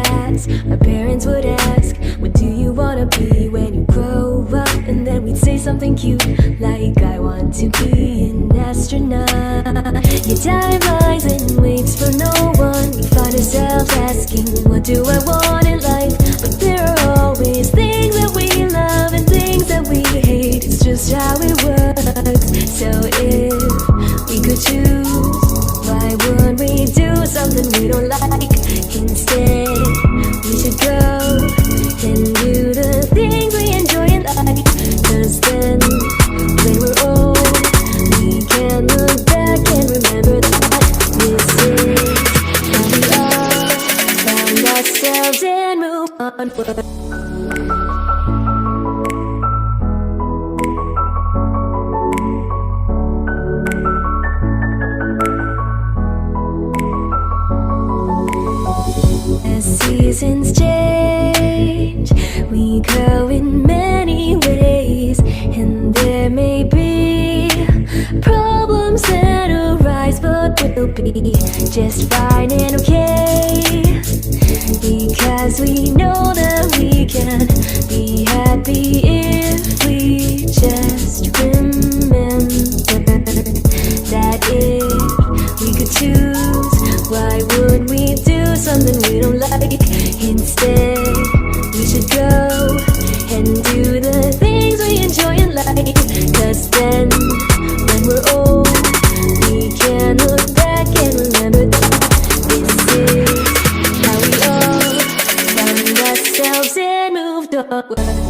class, our parents would ask, what do you wanna be when you grow up? And then we'd say something cute like, I want to be an astronaut. Your time lies and waits for no one. We find ourselves asking, what do I want in life? But there are always things that we love and things that we hate. It's just how it works. So if we could choose, why wouldn't we do something we don't like? Instead, we should go and do the things we enjoy in life. Cause then, when we're old, we can look back and remember that this is how we all found ourselves and move onward. As seasons change, we grow in many ways, and there may be problems that arise, but we'll be just fine and okay, because we know that we can be happy if we just remember that if we could choose, why would we do something we don't like? Instead, we should go and do the things we enjoy in life. Cause then, when we're old, we can look back and remember that this is how we all found ourselves and moved onward.